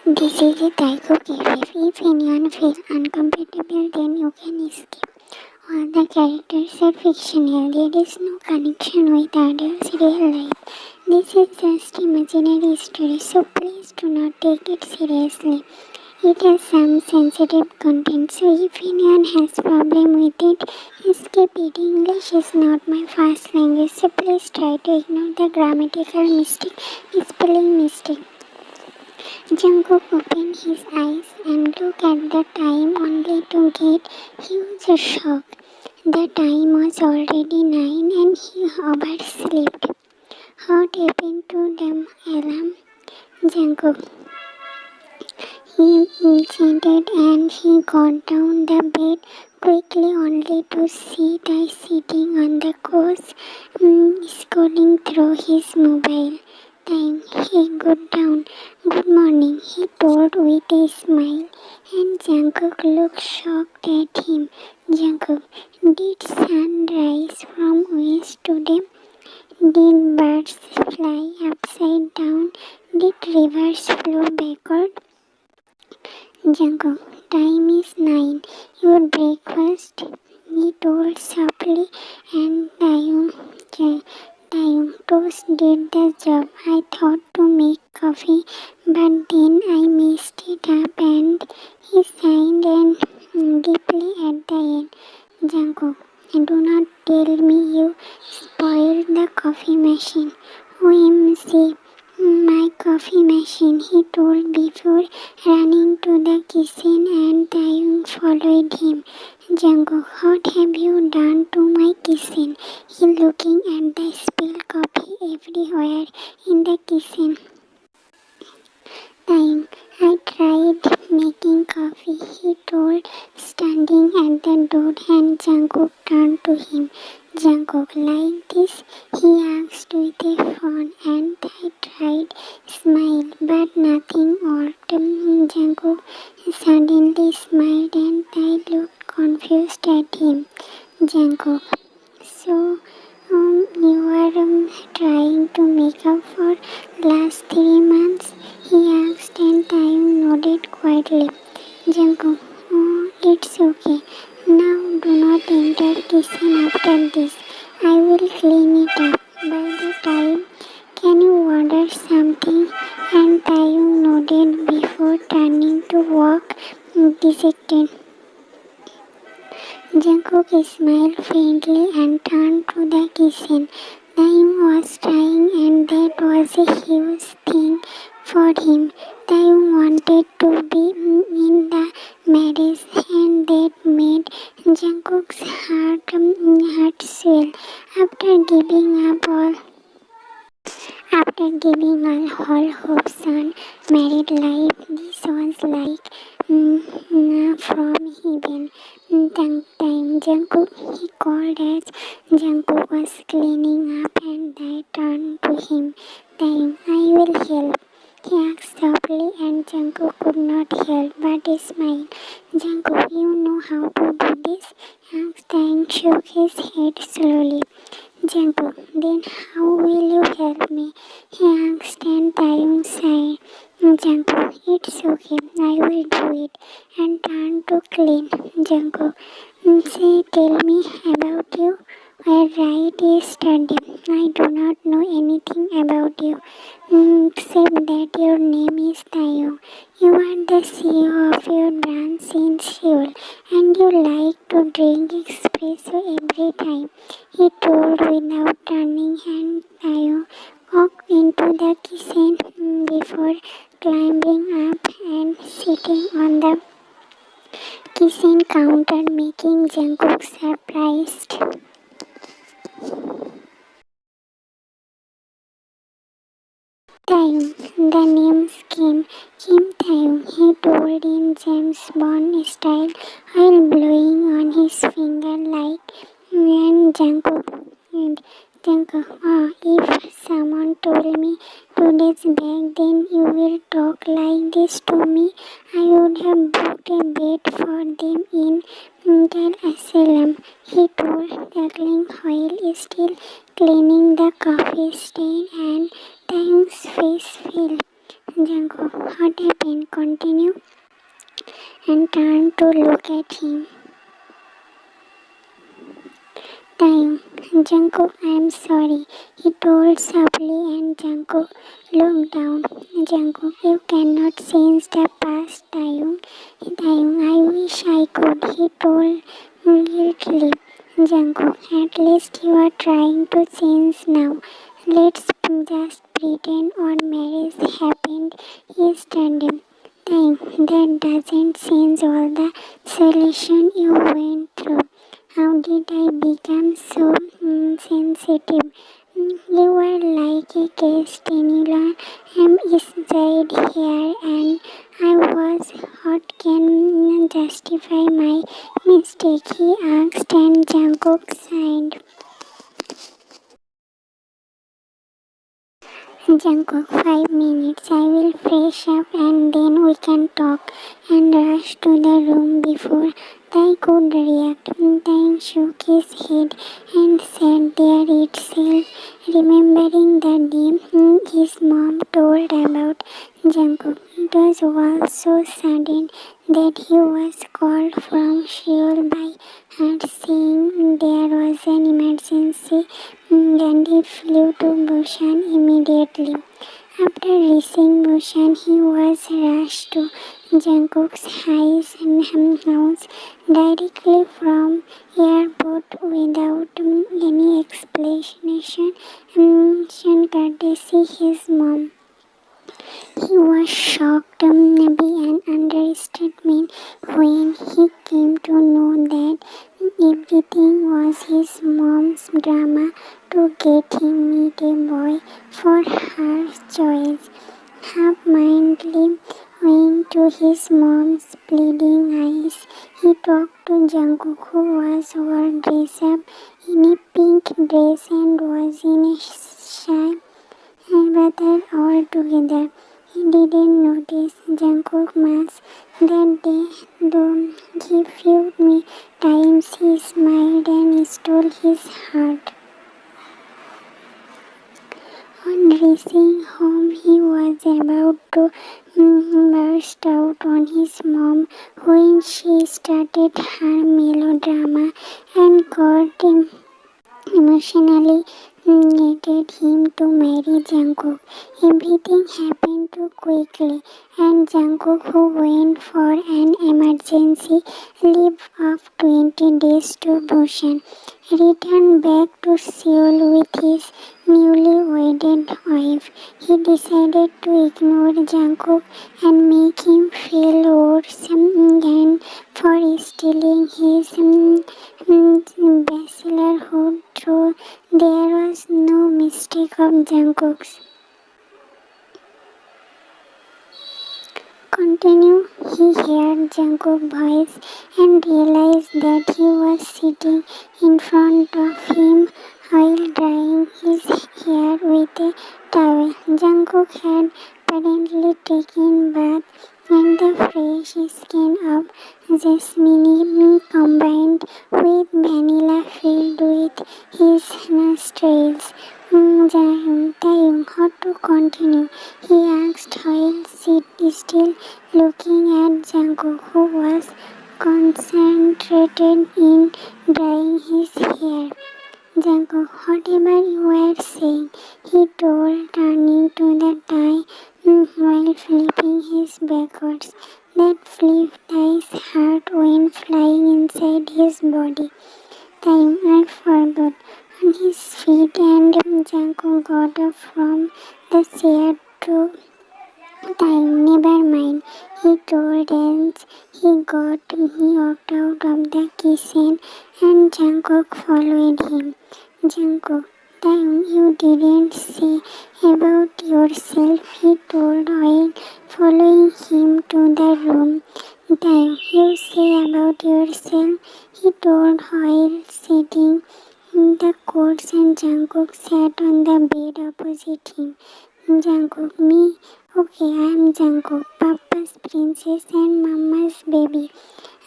This is a Taekook effect. If anyone feels uncomfortable, then you can escape. All the characters are fictional. There is no connection with others' real life. This is just imaginary story, so please do not take it seriously. It has some sensitive content, so if anyone has problem with it, skip it. English is not my first language, so please try to ignore the grammatical mistake, spelling mistake. Jungkook opened his eyes and looked at the time only to get huge shock. The time was already 9 and he overslept. What happened to the alarm? Jungkook. He chanted and he got down the bed quickly only to see Tae sitting on the couch scrolling through his mobile. Tae, he got down. Good morning, he told with a smile, and Jungkook looked shocked at him. Jungkook, did sun rise from west today? Did birds fly upside down? Did rivers flow backward? Jungkook, time is 9. Your breakfast, he told softly, and Taehyung toast did the job. I thought to make coffee, but then I messed it up and he sighed and deeply at the end. Jungkook, do not tell me you spoiled the coffee machine. OMC, my coffee machine, he told before running to the kitchen, and Taehyung followed him. Jungkook, what have you done to my kitchen? He looking at the spilled coffee everywhere in the kitchen. Taehyung, I tried making coffee, he told, standing at the door, and Jungkook turned to him. Jungkook, like this? He asked with a frown, and I tried smile, but nothing worked. Jungkook suddenly smiled, and I looked confused at him. Jungkook, so you are trying to make up for last 3 months? He asked, and Taehyung nodded quietly. Jungkook, oh, it's okay. Now do not enter kitchen after this. I will clean it up. By the time, can you order something? And Taehyung nodded before turning to walk dejected. Jungkook smiled faintly and turned to the kitchen. Taehyung was trying, and that was a huge thing for him. Taehyung wanted to be in the marriage, and that made Jungkook's heart swell. After giving all hopes on married life, this was like from heaven. Time Jungkook, he called as Jungkook was cleaning up, and I turned to him. Time, I will help. He asked softly, and Jungkook could not help but smile. Jungkook, you know how to do this? Asked and shook his head slowly. Jungkook, then how will you help me? He asked, and Taehyung sighed. Jungkook, it's okay, I will do it, and turned to clean. Jungkook, say, tell me about you. Where right yesterday? I do not know anything about you, except that your name is Taehyung. You are the CEO of your branch in Seoul, and you like to drink espresso every time. He told without turning, and Taehyung walked into the kitchen before climbing up and sitting on the kitchen counter, making Jungkook surprised. Taehyung, the name's Kim Taehyung, he told in James Bond style while blowing on his finger like and Jungkook, if someone told me 2 days back then you will talk like this to me, I would have booked a bed for them in Dar Asylum, he told, chuckling while still cleaning the coffee stain, and Taehyung's face fell. Jungkook, what happened? Continue and turned to look at him. Taehyung, Jungkook, I am sorry, he told softly, and Jungkook looked down. Jungkook, you cannot change the past, Taehyung. Taehyung, I wish I could, he told guiltily. Jungkook, at least you are trying to change now. Let's just pretend our marriage happened yesterday. Taehyung, that doesn't change all the solution you went through. How did I become so sensitive? You were like a case annular inside here, and I was. What can justify my mistake? He asked, and Jungkook sighed. Jungkook, 5 minutes. I will fresh up and then we can talk. And rushed to the room before I could react. Taehyung shook his head and sat there itself, remembering the day his mom told about Jungkook. It was all so sudden that he was called from Seoul by her saying there was an emergency, and he flew to Busan immediately. After reaching Busan, he was rushed to Jungkook's house directly from airport without any explanation, courtesy his mom. He was shocked, maybe an understatement, when he came to know that everything was his mom's drama to get him meet a boy for her choice. Half-mindedly went to his mom's pleading eyes. He talked to Jungkook, who was all dressed up in a pink dress and was in a shy brother altogether. He didn't notice Jungkook much that day, though he few times he smiled and stole his heart. On reaching home, he was about to burst out on his mom when she started her melodrama and got emotionally needed him to marry Jungkook. Everything happened too quickly, and Jungkook, who went for an emergency leave of 20 days to Busan, returned back to Seoul with his newly wedded wife. He decided to ignore Jungkook and make him feel worse again for stealing his bachelorhood, though there was no mistake of Jungkook's. Continue, he heard Jungkook's voice and realized that he was sitting in front of him while drying his hair with a towel. Jungkook had apparently taken bath, and the fresh skin of jasmine combined with vanilla filled with his nostrils. Taehyung, how to continue? He asked while still looking at Jungkook, who was concentrated in drying his hair. Jungkook, whatever you were saying, he told, turning to the tie while flipping his backwards. That flip tie's heart went flying inside his body. I forgot. On his feet, and Jungkook got up from the chair to never mind, he told as he walked out of the kitchen, and Jungkook followed him. Jungkook, you didn't say about yourself, he told while following him to the room. You say about yourself, he told while sitting in the couch, and Jungkook sat on the bed opposite him. Jungkook, me? Okay, I'm Jungkook, Papa's princess and Mama's baby.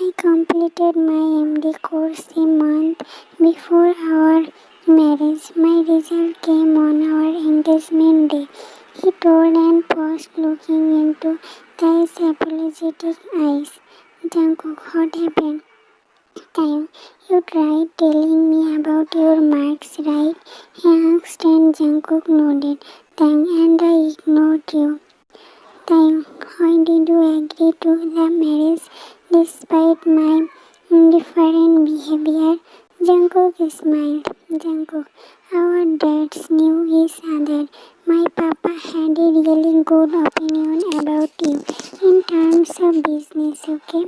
I completed my MD course a month before our marriage. My result came on our engagement day. he told and paused, looking into Tae's apologetic eyes. Jungkook, what happened? Taehyung, you tried telling me about your marks, right? He asked and Jungkook nodded. Taehyung, and I ignored you. Taehyung, why did you agree to the marriage despite my indifferent behavior? Jungkook smiled. Jungkook, our dads knew each other. My papa had a really good opinion about you in terms of business, okay?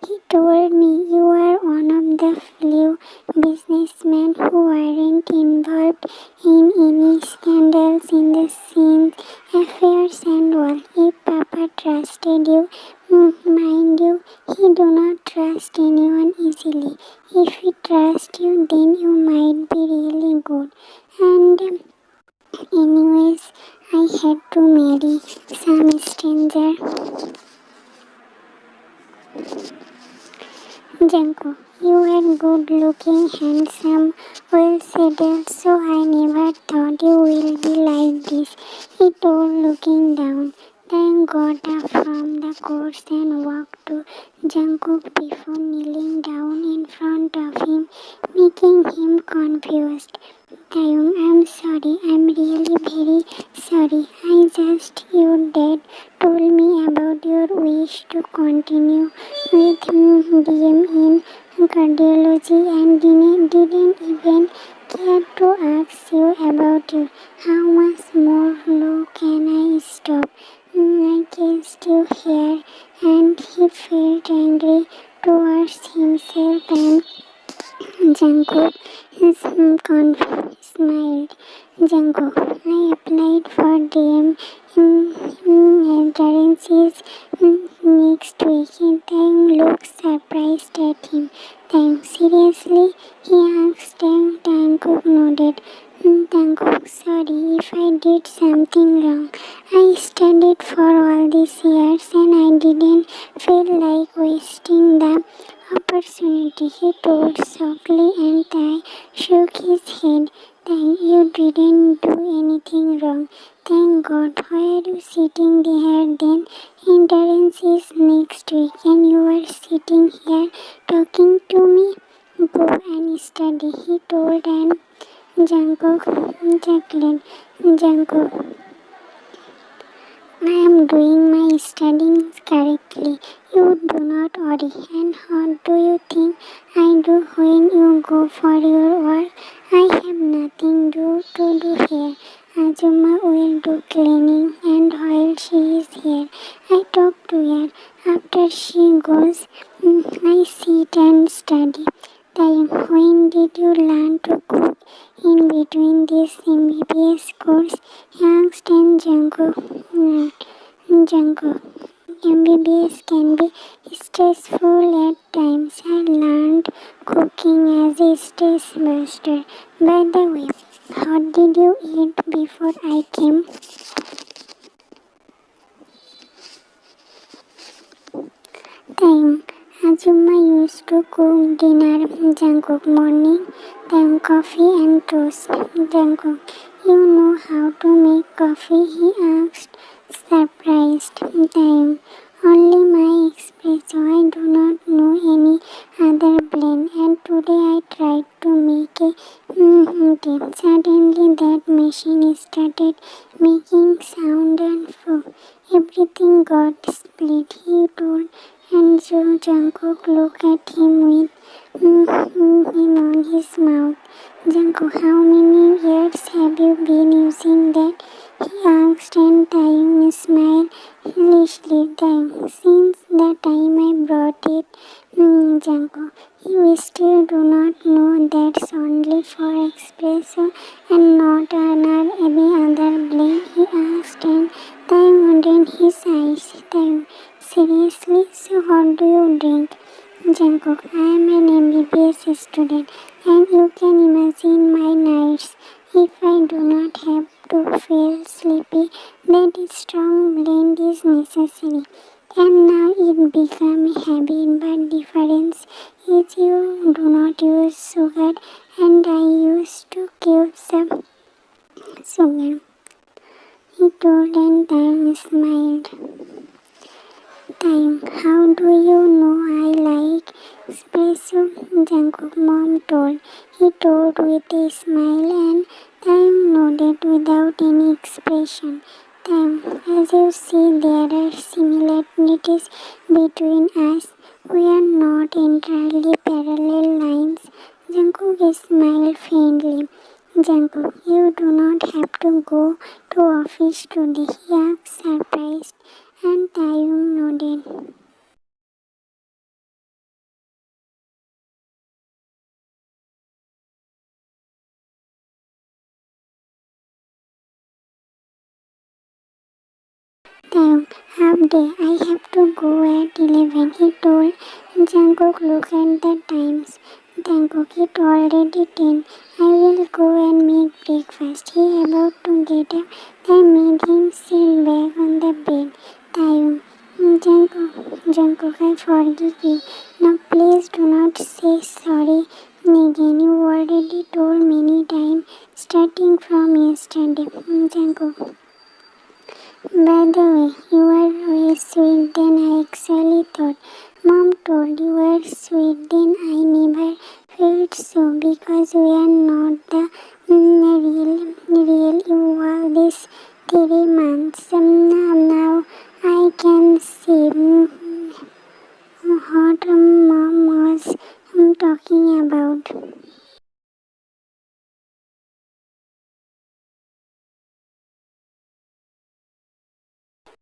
He told me you are one of the few businessmen who aren't involved in any scandals in the scene, affairs and all. If Papa trusted you, mind you, he do not trust anyone easily. If he trusts you, then you might be really good. And anyways, I had to marry some stranger. Jungkook, you are good looking, handsome, well settled, so I never thought you will be like this. He told, looking down. Then got up from the course and walked to Jungkook before kneeling down in front of him, making him confused. Taehyung, I'm sorry, I'm really very sorry. I just, your dad told me about your wish to continue with DM in cardiology and didn't even care to ask you about you. How much more low can I stop? I kissed you here and he felt angry towards himself and Jungkook smiled. Jungkook, I applied for DM entrances next week. Taehyung looked surprised at him. Taehyung, seriously? He asked and Taekook nodded. Taekook, sorry if I did something wrong. I studied for all these years and I didn't feel like wasting the opportunity, he told softly, and Tae shook his head. Then you didn't do anything wrong. Thank God. Why are you sitting there then? Entrance is next week and you are sitting here talking to me. Go and study, he told, and Jungkook chuckled. Jungkook, I am doing my studying correctly. You do not worry. And what do you think I do when you go for your work? I have nothing to do here. Azuma will do cleaning and while she is here, I talk to her. After she goes, I sit and study. Taehyung, when did you learn to cook in between this MBBS course? He asked and Jungkook, MBBS can be stressful at times. I learned cooking as a stress buster. By the way, what did you eat before I came? Taehyung, Azuma used to cook dinner. Jungkook, morning. Taehyung, coffee and toast. Jungkook, you know how to make coffee? He asked, surprised. Taehyung, only my espresso. I do not know any other blend. And today I tried to make a tea. Suddenly that machine started making sound and everything got split. He told, and so Jungkook looked at him with him on his mouth. Jungkook, how many years have you been using that? He asked, and Taehyung smiled helishly. Taehyung, since the time I brought it. Jungkook, you still do not know that's only for espresso and not under any other blend? He asked, and Taehyung opened his eyes. Taehyung, seriously? So what do you drink? Jungkook, I am an MBBS student and you can imagine my nights. If I do not have to feel sleepy, that strong blend is necessary. And now it become a habit, but difference is you do not use sugar and I used to give some sugar. he told, and Taehyung smiled. Taehyung, how do you know I like espresso? Jungkook mom told. He told with a smile, and Taehyung nodded without any expression. Taehyung, as you see, there are similarities between us. We are not entirely parallel lines. Jungkook smiled faintly. Jungkook, you do not have to go to office today, he asked, surprised, and Taehyung nodded. Taehyung, half day, I have to go at 11, he told. Jungkook looked at the times. Jungkook, it already 10. I will go and make breakfast. He about to get up. I made him sit back on the bed. Taehyung, Jungkook, I forgive you. Now please do not say sorry again. You already told many times, starting from yesterday. Jungkook, by the way, you are way sweet than I actually thought. Mom told you are sweet than I never felt so because we are not the real you all these 3 months. Now I can see what mom was talking about.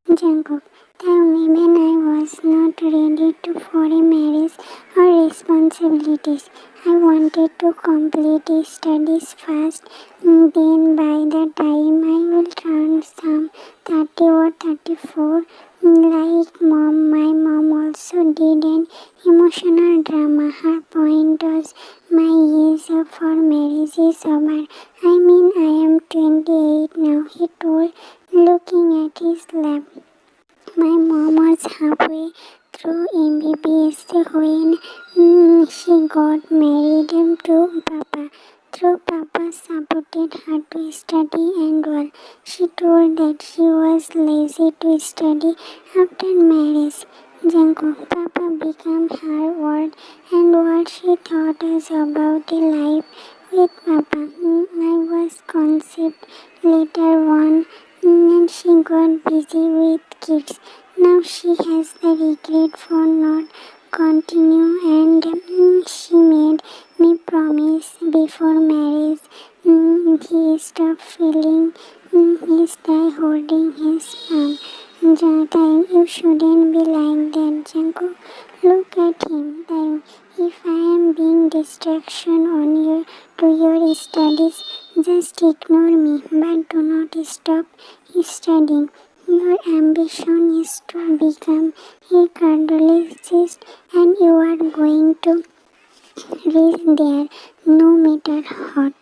Jungkook, even I was not ready for a marriage or responsibilities. I wanted to complete studies fast. Then by the time I will turn some 30 or 34, like mom, my mom also did an emotional drama. Her point was my age for marriage is over. I mean I am 28 now, he told, looking at his lap. My mom was halfway through MBBS when she got married to Papa. Though Papa supported her to study and all, she told that she was lazy to study after marriage. Jungkook, Papa became her world and what she thought was about a life with Papa. I was conceived later on and she got busy with kids. Now she has the regret for not continue and she made me promise before marriage. He stopped feeling his tie holding his arm. Taehyung, you shouldn't be like that, Jungkook. Look at him, Taehyung. If I am being distraction on to your studies, just ignore me, but do not stop studying. Your ambition is to become a cardiologist, and you are going to reach there no matter what.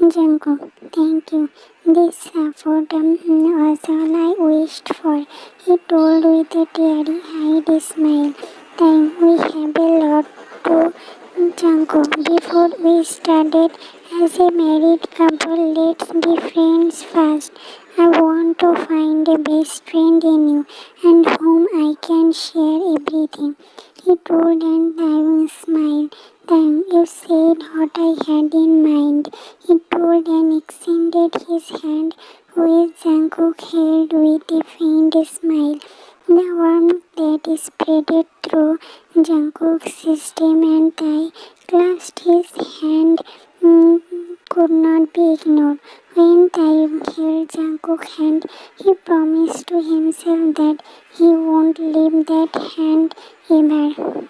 Jungkook, thank you. This support was all I wished for, he told with a teary-eyed smile. Then we have a lot to Jungkook. Before we started as a married couple, let's be friends first. I want to find a best friend in you and whom I can share everything. He told and Taehyung smiled. Taehyung, you said what I had in mind. He told and extended his hand, which Jungkook held with a faint smile. The warmth that spread through Jungkook's system and Tae clasped his hand could not be ignored. When Taehyung held Jungkook's hand, he promised to himself that he won't leave that hand ever.